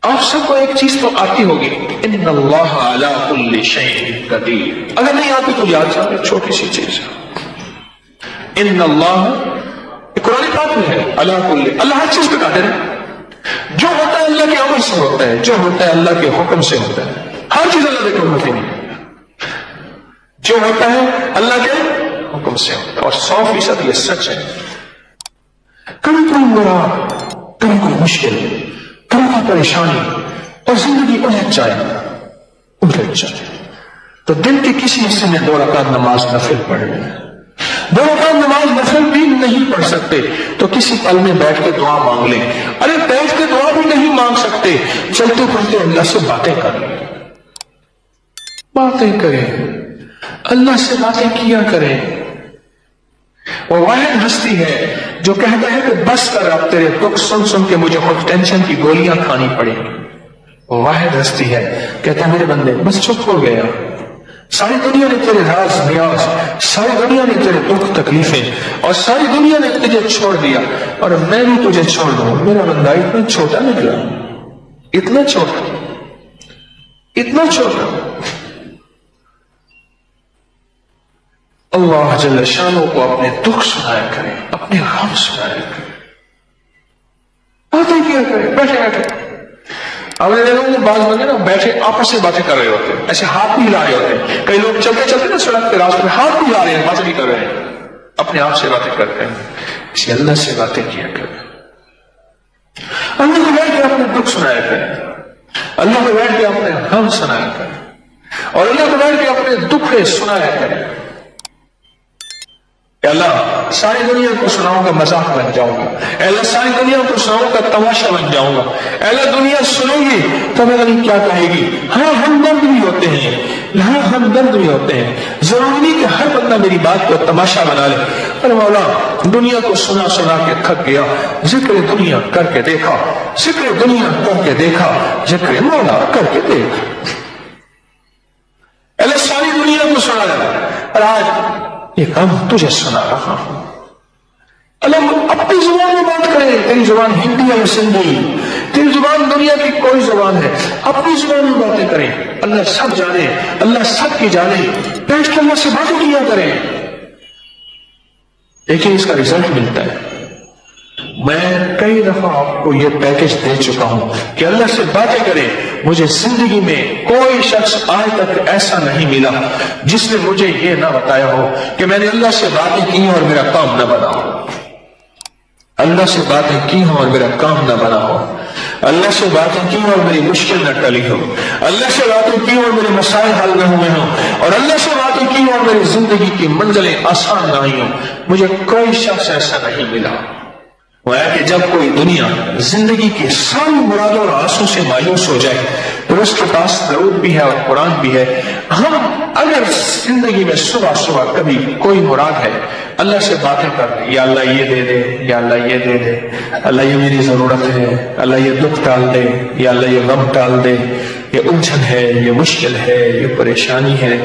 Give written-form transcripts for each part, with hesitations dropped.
آپ سب کو ایک چیز تو آتی ہوگی، ان اللہ علی کل شیء قدیر. اگر نہیں آتی تو یاد رکھیں، چھوٹی سی چیز ہے، ان اللہ قرآن پاک میں ہے، اللہ ہر چیز پہ قادر ہے. جو ہوتا ہے اللہ کے امر سے ہوتا ہے، جو ہوتا ہے اللہ کے حکم سے ہوتا ہے. ہر چیز اللہ کے حکم سے نہیں، جو ہوتا ہے اللہ کے حکم سے ہوتا ہے، اور 100% یہ سچ ہے. کبھی کوئی مراد، کبھی کوئی مشکل، کبھی کوئی پریشانی اور زندگی الجھ جائے تو دن کے کسی حصے میں 2 رکعت نماز نفل پڑھ لیں. 2 رکعت نماز نفل بھی نہیں پڑھ سکتے تو کسی پل میں بیٹھ کے دعا مانگ لیں. ارے بیٹھ کے دعا بھی نہیں مانگ سکتے، چلتے پھرتے اللہ سے باتیں کر لیں. باتیں کریں، اللہ سے باتیں کیا کریں. وہ واحد ہستی ہے جو کہتا ہے کہ بس کر، اب تیرے دکھ سن سن کے مجھے خود ٹینشن کی گولیاں کھانی پڑیں. وہ واحد ہستی ہے کہتا ہے میرے بندے بس چپ ہو گیا، ساری دنیا نے تیرے راز نیاز، ساری دنیا نے تیرے دکھ تکلیفیں اور ساری دنیا نے تجھے چھوڑ دیا اور میں بھی تجھے چھوڑ دوں. میرا بندہ اتنا چھوٹا نکلا، اتنا چھوٹا، اتنا چھوٹا. اللہ جل شانہ کو اپنے دکھ سنایا کریں، اپنے غم سنایا کریں، باتیں کیا کریں. بیٹھے بیٹھے آپ نے دیکھا کہ بعض بندے نا بیٹھے آپس سے باتیں کر رہے ہوتے ہیں، ایسے ہاتھ بھی ہلا رہے ہوتے ہیں. کئی لوگ چلتے چلتے نا سڑک کے راستے میں ہاتھ بھی ہلا رہے ہیں، باتیں بھی کر رہے ہیں، اپنے آپ سے باتیں کرتے ہیں. اسی اللہ سے باتیں کیا کریں. اللہ کو بیٹھ کے اپنے دکھ سنایا کریں، اللہ کو بیٹھ کے اپنے غم سنایا کریں، اور اللہ کو بیٹھ کے اپنے دکھ سنایا کریں. اے اللہ ساری دنیا کو سناؤں گا مذاق بن جاؤں گا، اے اللہ ساری دنیا کو سناؤں گا تماشا بن جاؤں گا، اے اللہ دنیا سنو گی تو میں نہیں کیا کہے گی. ہاں ہمدرد بھی ہوتے ہیں، ہاں ہمدرد بھی ہوتے ہیں، ضروری نہیں کہ ہر بندہ میری بات کو تماشا بنا لے. پر مولا دنیا کو سنا سنا کے تھک گیا، ذکر دنیا کر کے دیکھا، ذکر دنیا کر کے دیکھا، ذکر مولا کر کے دیکھا. اے اللہ ساری دنیا کو سنایا اور آج یہ کام تجھے سنا رہا ہوں. اللہ اپنی زبان میں بات کرے، تیری زبان ہندی ہے یا سندھی، تیری زبان دنیا کی کوئی زبان ہے، اپنی زبان میں باتیں کریں. اللہ سب جانے، اللہ سب کی جانے، بیٹھ کے اللہ سے باتیں کیا کریں. دیکھیں اس کا رزلٹ ملتا ہے. میں کئی دفعہ آپ کو یہ پیکج دے چکا ہوں کہ اللہ سے باتیں کریں. مجھے زندگی میں کوئی شخص آج تک ایسا نہیں ملا جس نے مجھے یہ نہ بتایا ہو کہ میں نے اللہ سے باتیں کی اور میرا کام نہ بنا ہو. اللہ سے باتیں کی ہوں اور میرا کام نہ بنا ہو، اللہ سے باتیں کی اور میری مشکل نہ ٹلی ہو، اللہ سے باتیں کی اور میرے مسائل حل نہ ہوئے ہوں، اور اللہ سے باتیں کی اور میری زندگی کی منزلیں آسان نہ آئی ہوں. مجھے کوئی شخص ایسا نہیں ملا. وہ ہے کہ جب کوئی دنیا زندگی کی ساری مرادوں اور آسوں سے مایوس ہو جائے تو اس کے پاس درود بھی ہے اور قرآن بھی ہے. ہم اگر زندگی میں صبح صبح کبھی کوئی مراد ہے اللہ سے باتیں کر دیں، یا اللہ یہ دے دے، یا اللہ یہ دے دے، اللہ یہ میری ضرورت ہے، اللہ یہ دکھ ٹال دے، یا اللہ یہ غم ٹال دے، یہ الجھن ہے، یہ مشکل ہے، یہ پریشانی ہے،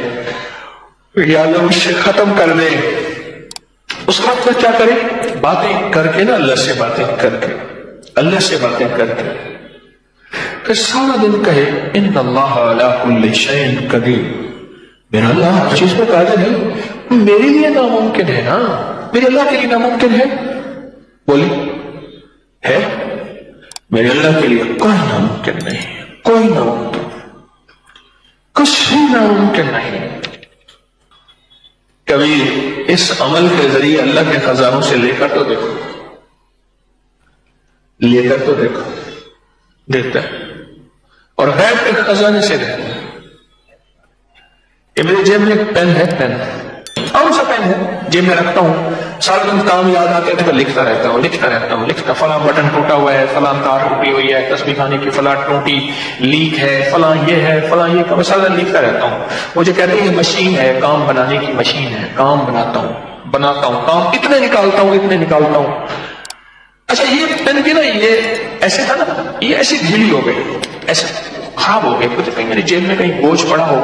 یا اللہ مجھ سے ختم کر دے. اس وقت میں کیا کریں؟ باتیں کر کے نا، اللہ سے باتیں کر کے، اللہ سے باتیں کر کے پھر سارا دن کہے ان اللہ علی کل شیء قدیر. میرا اللہ ہر چیز پہ قادر ہے. میرے لیے ناممکن ہے نا، میرے اللہ کے لیے ناممکن ہے؟ بولی ہے؟ میرے اللہ کے لیے کوئی ناممکن نہیں ہے، کوئی ناممکن، کچھ بھی ناممکن نہیں. کبھی اس عمل کے ذریعے اللہ کے خزانوں سے لے کر تو دیکھو، لے کر تو دیکھو، دیکھتا ہے. اور غیب کے خزانے سے دیکھتا ہے. یہ میرے جیب میں ایک پین ہے، پین عام سا پین ہے، جیب میں رکھتا ہوں. سارا دن کام یاد آتے ہیں تو لکھتا رہتا ہوں، لکھتا رہتا ہوں، لکھتا. فلاں بٹن ٹوٹا ہوا ہے، فلاں تار ٹوٹی ہوئی ہے، تسبیح خانے کی فلاں ٹوٹی لیک ہے، فلاں یہ ہے، فلاں یہ. میں سارا دن لکھتا رہتا ہوں. مجھے کہتے ہیں یہ مشین ہے، کام بنانے کی مشین ہے، کام بناتا ہوں، کام اتنے نکالتا ہوں، اتنے نکالتا ہوں. اچھا یہ پین کی نا، یہ ایسے تھا نا، یہ ایسی ڈھیلی ہو گئی، ایسے خراب ہو گئی. کچھ کہیں میری جیب میں کہیں بوجھ پڑا ہو،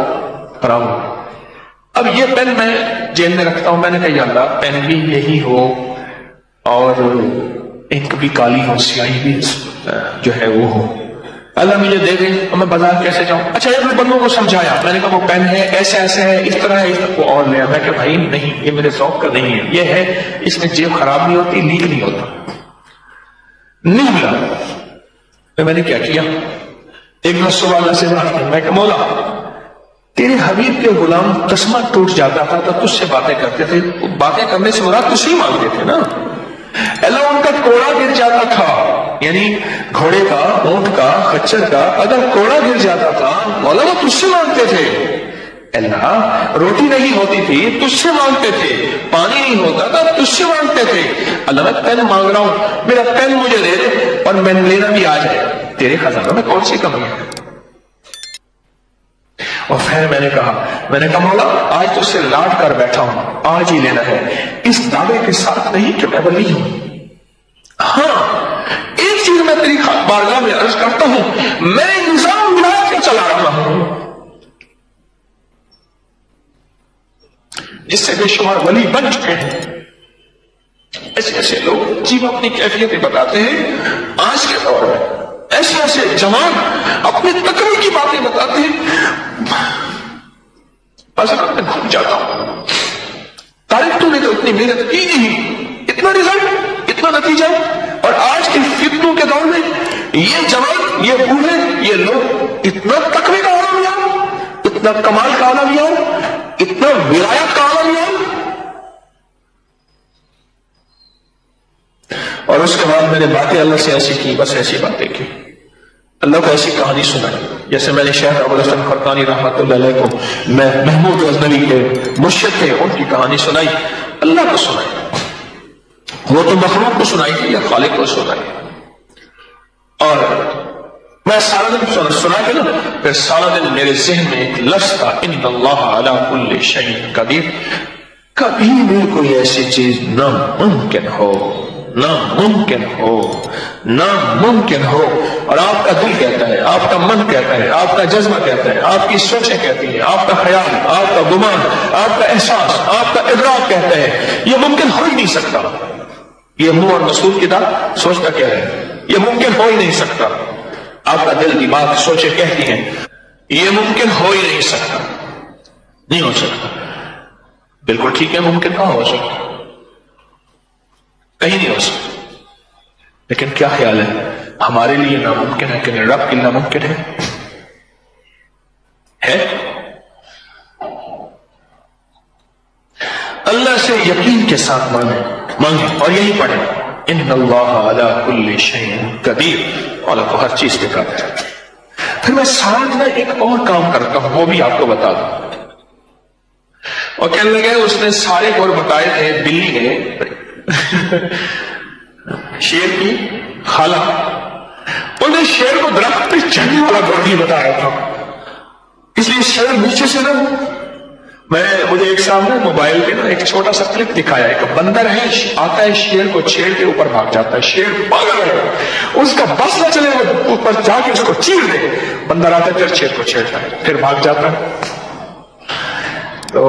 خراب ہو. اب یہ پین میں جیب میں رکھتا ہوں. میں نے کہا یا اللہ پین بھی یہی ہو اور انک بھی کالی ہو، سیاہی بھی جو ہے وہ ہو. اللہ مجھے دے دے اور میں بازار کیسے جاؤں. اچھا ایک بندوں کو سمجھایا, میں نے کہا وہ پین ہے ایسے ایسے ہے اس طرح ہے, اس طرح کو اور لیا. میں کہ بھائی نہیں, یہ میرے ذوق کا نہیں ہے, یہ ہے اس میں جیب خراب نہیں ہوتی, لیک نہیں ہوتا. نہیں ملا. میں نے کیا کیا, ایک دن صبح اللہ سے بات کی, میں کہ مولا تیرے حبیب کے غلام تسمہ ٹوٹ جاتا تھا تو تجھ سے باتیں کرتے تھے, باتیں کرنے سے مراد تجھ سے ہی مانگتے تھے نا. اللہ ان کا کوڑا گر جاتا تھا, یعنی گھوڑے کا, اونٹ کا, خچر کا اگر کوڑا گر جاتا تھا مولا وہ تجھ سے مانگتے تھے. اللہ روٹی نہیں ہوتی تھی تجھ سے مانگتے تھے, پانی نہیں ہوتا تھا تجھ سے مانگتے تھے. اللہ میں پین مانگ رہا ہوں, میرا پین مجھے دے دے اور میں لینا بھی آ جائے, تیرے خزانوں میں کون سی کمی ہے. اور پھر میں نے کہا مولا آج تو سے لاٹ کر بیٹھا ہوں, آج ہی لینا ہے, اس دعوے کے ساتھ نہیں کہ میں ولی ہوں. ہاں ایک چیز میں تیری بارگاہ میں عرض کرتا ہوں, میں نظام ولایت کو چلا رہا ہوں جس سے بے شمار ولی بن چکے ہیں. ایسے ایسے لوگ جیب اپنی کیفیتیں بتاتے ہیں آج کے دور میں, ایسے ایسے جوان اپنے تقوی کی باتیں بتاتے ہیں. بس میں گھوم جاتا ہوں, تاریخ تو نے تو اتنی محنت کی نہیں, اتنا رزلٹ, اتنا نتیجہ, اور آج کے فتنوں کے دور میں یہ جوان, یہ بوڑھے, یہ لوگ اتنا تقوی کا عالم یار, اتنا کمال کا عالم یار, اتنا ولایت کا عالم یار. اور اس کے بعد میں نے باتیں اللہ سے ایسی کی, بس ایسی باتیں کی, اللہ کو ایسی کہانی سنائی. جیسے میں نے شیخ ابوالحسن خرقانی رحمۃ اللہ علیہ کو, میں محمود غزنوی کے مرشد تھے, ان کی کہانی سنائی, اللہ کو سنائی. وہ تو مخلوق کو سنائی تھی یا خالق کو سنائی. اور میں سارا دن سنا کے نا, پھر سارا دن میرے ذہن میں ایک لفظ تھا, ان اللہ علی کل شیء قدیر. کبھی بھی کوئی ایسی چیز ناممکن ہو, ناممکن ہو, ناممکن ہو, اور آپ کا دل کہتا ہے, آپ کا من کہتا ہے, آپ کا جذبہ کہتا ہے, آپ کی سوچیں کہتی ہیں, آپ کا خیال, آپ کا گمان, آپ کا احساس, آپ کا ادراک کہتا ہے یہ ممکن ہو ہی نہیں سکتا. یہ منہ اور مسعود کی طرح سوچتا کیا ہے, یہ ممکن ہو ہی نہیں سکتا. آپ کا دل, دماغ, سوچیں کہتی ہیں یہ ممکن ہو ہی نہیں سکتا, نہیں ہو سکتا. بالکل ٹھیک ہے, ممکن کہاں ہو سکتا, کہیں نہیں ہو سکتا. لیکن کیا خیال ہے, ہمارے لیے ناممکن ہے کہ رب کے لیے ناممکن ہے؟ اللہ سے یقین کے ساتھ مانگیں اور یہی پڑھیں, ان اللہ علی کل شیء قدیر, اللہ کو ہر چیز پہ قادر ہے. پھر میں ساتھ میں ایک اور کام کرتا ہوں, وہ بھی آپ کو بتا دوں. اور کہنے لگے اس نے سارے گور بتائے تھے, بلی نے شیر کی خالہ, انہیں شیر کو درخت پہ چڑھنے والا گور نہیں بتایا تھا, اس لیے شیر نیچے سے نہ. مجھے ایک سامنے موبائل پہ نا ایک چھوٹا سا کلپ دکھایا, ایک بندر ہے آتا ہے شیر کو چھیڑ کے اوپر بھاگ جاتا ہے, شیر پاگل ہے, اس کا بس نہ چلے اوپر جا کے اس کو چیر دے, بندر آتا ہے پھر شیر کو چھیڑتا ہے, پھر بھاگ جاتا ہے. تو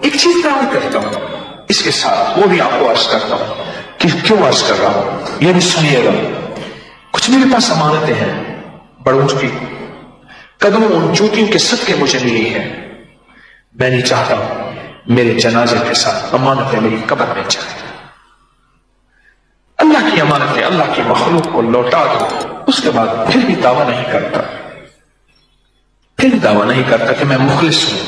ایک چیز میں اور کرتا ہوں اس کے ساتھ, وہ بھی آپ کو عرض کرتا ہوں کہ کیوں عرض کر رہا ہوں, یہ بھی سنیے گا. کچھ میرے پاس امانتیں ہیں بڑوں کی, قدموں ان جوتیوں کے صدقے مجھے ملی ہے. میں نہیں چاہتا میرے جنازے کے ساتھ امانتیں میری قبر میں جائیں. اللہ کی امانتیں اللہ کی مخلوق کو لوٹا دو, اس کے بعد پھر بھی دعویٰ نہیں کرتا کہ میں مخلص ہوں.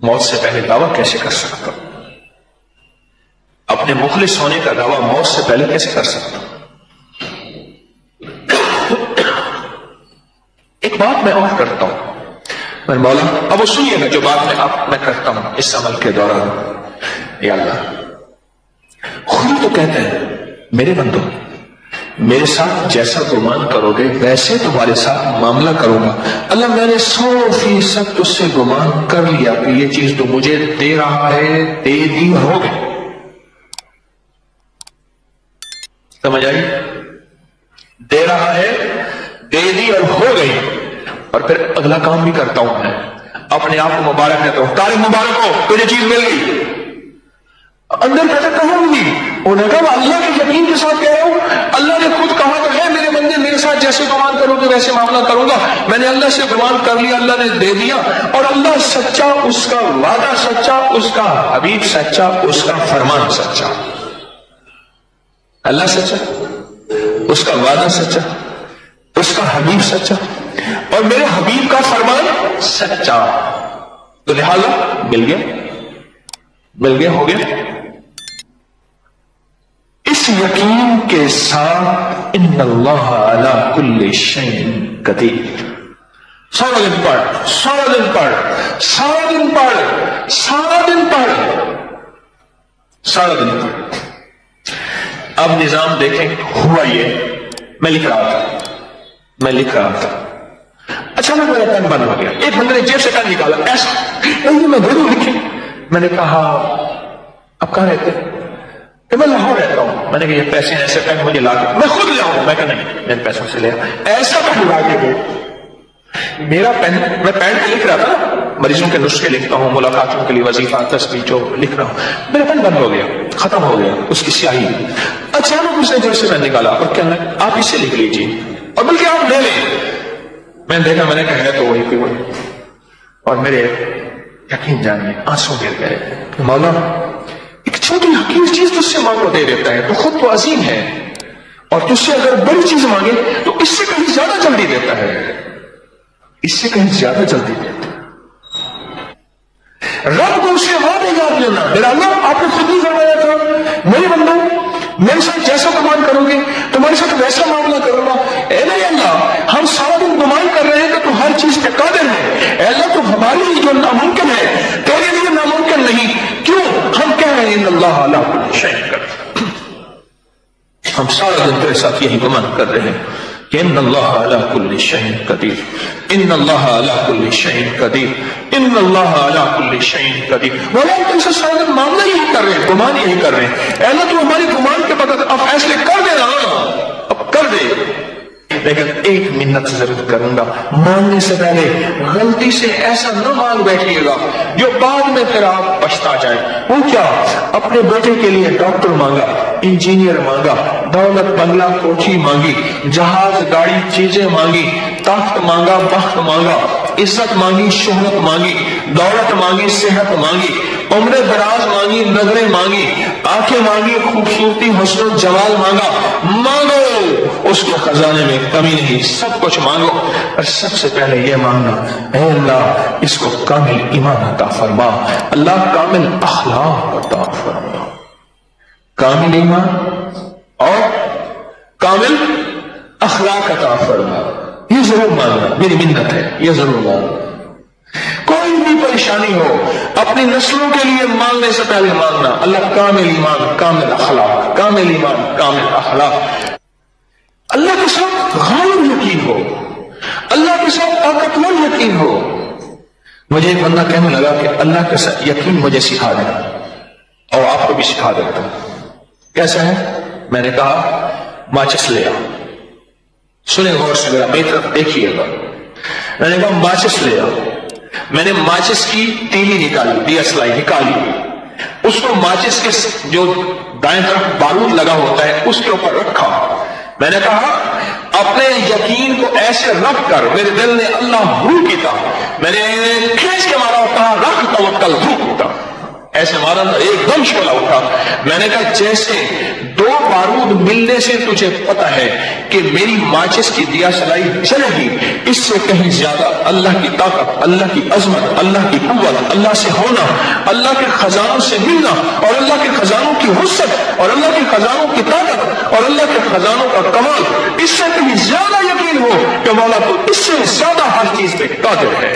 موت سے پہلے دعویٰ کیسے کر سکتا ہوں, اپنے مخلص ہونے کا دعویٰ موت سے پہلے کیسے کر سکتا ہوں. ایک بات میں اور کرتا ہوں, میں مولا اب وہ سنیے گا جو بات میں کرتا ہوں اس عمل کے دوران. یا اللہ خود تو کہتے ہیں میرے بندو, میرے ساتھ جیسا گمان کرو گے ویسے تمہارے ساتھ معاملہ کروں گا. اللہ میں نے 100% اس سے گمان کر لیا کہ یہ چیز تو مجھے دے رہا ہے, دے دی اور ہو گئی. سمجھ آئی, دے رہا ہے, دے دی اور ہو گئی. اور پھر اگلا کام بھی کرتا ہوں, میں اپنے آپ کو مبارک دیتا ہوں, تاریخ مبارک ہو تجھے چیز مل گئی. اندر کہتے کہوں گی, انہوں نے کہا اللہ کے یقین کے ساتھ کہہ رہا ہوں, اللہ نے خود کہا تو ہے میرے بندے میرے ساتھ جیسے گمان کرو گے ویسے معاملہ کروں گا. میں نے اللہ سے گمان کر لیا, اللہ نے دے دیا. اور اللہ سچا, اس کا وعدہ سچا, اس کا حبیب سچا, اس کا فرمان سچا. اللہ سچا, اس کا وعدہ سچا, اس کا حبیب سچا, اور میرے حبیب کا فرمان سچا. تو لہذا مل گیا, ہو گیا. اس یقین کے ساتھ ان اللہ علی کل شیء قدیر. سارا دن پڑھ, سارا دن پڑھ, سارا دن پڑھ, سارا دن پڑھ, سارا دن پڑھ. اب نظام دیکھیں. ہوا یہ, میں لکھ رہا تھا, اچانک میرا پین بند ہو گیا. ایک بندے نے جیب سے پین نکالا, ایسا میں دے دوں لکھیں. میں نے کہا اب کہاں رہتے؟ کہ میں لاہور رہتا ہوں. میں نے کہا یہ پیسے ایسے پین مجھے لا کے, میں خود لے آؤں. میں کہا نہیں, میرے پیسوں سے لے. ایسا پین لا کے دے. میرا پین, میں پین پہ لکھ رہا تھا, مریضوں کے نسخے لکھتا ہوں, ملاقاتوں کے لیے وظیفہ تسبیح جو لکھ رہا ہوں. میرا پین بند ہو گیا, ختم ہو گیا اس کی سیاہی. اچانک اس نے جیب سے پین نکالا اور کہنے لگا آپ اسے لکھ لیجیے, اور بلکہ آپ لے لیں. میں نے دیکھا, میں نے کہا ہے تو وہی پہ وہی. اور میرے یقین جانیے آنسو گر گئے کہ مولا ایک چھوٹی حقیر چیز تجھ سے مانگو دے دیتا ہے, تو خود تو عظیم ہے, اور تجھ سے اگر بڑی چیز مانگے تو اس سے کہیں زیادہ جلدی دیتا ہے, اس سے کہیں زیادہ جلدی دیتا ہے. رب کو اس سے وعدے یاد لینا. میرا اللہ آپ نے خود ہی فرمایا تھا میرے بندو میرے ساتھ جیسا گمان کرو گے تمہارے ساتھ ویسا معاملہ کروں گا. اے میرے اللہ ہم سارا دن گمان کر رہے ہیں کہ تو ہر چیز پہ قادر ہے. اے اللہ تو ہمارے لیے جو ناممکن ہے تیرے لیے ناممکن نہیں. کیوں ہم کہہ رہے ہیں ان اللہ علی کل شیء قدیر. ہم سارا دن تیرے ساتھ یہی گمان کر رہے ہیں کہ ان اللہ علی کل شیء قدیر, ان اللہ علی کل شیء قدیر, ان اللہ علی کل شیء قدیر. مولا ہم تم سے سارا دن معاملہ یہی کر رہے ہیں, گمان یہی کر رہے ہیں. اے اللہ تو ہماری گمان کے بغیر اب فیصلے کر دے نا, اب کر دے. لیکن ایک منت ضرور کروں گا, مانگنے سے پہلے غلطی سے ایسا نہ مانگ بیٹھیے گا جو بعد میں پھر آپ پچھتا جائیں. وہ کیا؟ اپنے بیٹے کے لیے ڈاکٹر مانگا, انجینئر مانگا, دولت بنگلہ کوٹھی مانگی, جہاز گاڑی چیزیں مانگی, تخت مانگا, بخت مانگا, عزت مانگی, شہرت مانگی, دولت مانگی, صحت مانگی, عمر دراز مانگی, نظریں مانگی, آنکھیں مانگی, خوبصورتی, حسن و جمال مانگا. مانگو, اس کے خزانے میں کمی نہیں, سب کچھ مانگو. اور سب سے پہلے یہ مانگنا اے اللہ اس کو کامل ایمان عطا فرما, اللہ کامل اخلاق عطا فرما. کامل ایمان اور کامل اخلاق عطا فرما. یہ ضرور مانگنا, میری منت ہے, یہ ضرور مانگنا. کوئی بھی پریشانی ہو اپنی نسلوں کے لیے مانگنے سے پہلے مانگنا اللہ کامل ایمان, کامل اخلاق, کامل ایمان, کامل اخلاق. اللہ کے ساتھ غالب یقین ہو, اللہ کے ساتھ طاقتور یقین ہو. مجھے ایک بندہ کہنے لگا کہ اللہ کے ساتھ یقین مجھے سکھا دے, اور آپ کو بھی سکھا دیتا ہوں. کیسا ہے؟ میں نے کہا ماچس لے آؤ. سنیں غور سے ذرا میری طرف دیکھیے گا. میں نے کہا ماچس لے آؤ. میں نے ماچس کی تیلی نکالی, دیسلائی نکالی, اس کو ماچس کے جو دائیں طرف بارود لگا ہوتا ہے اس کے اوپر رکھا. میں نے کہا اپنے یقین کو ایسے رکھ کر, میرے دل نے اللہ ہو کیتا, میں نے کھینچ کے مارا, کہا رکھ توکل ہو کیتا, ایسے مارا, ایک دم شعلہ اٹھا. میں نے کہا جیسے دو بارود ملنے سے تجھے پتہ ہے کہ میری ماچس کی دیا سلائی چلے گی, اس سے کہیں زیادہ اللہ کی طاقت, اللہ کی عظمت, اللہ کی قوت, اللہ سے ہونا, اللہ کے خزانوں سے ملنا, اور اللہ کے خزانوں کی وسعت, اور اللہ کے خزانوں کی طاقت, اور اللہ کے خزانوں کا کمال, اس سے کہیں زیادہ یقین ہو کہ مولا تو اس سے زیادہ ہر چیز پہ قادر ہے.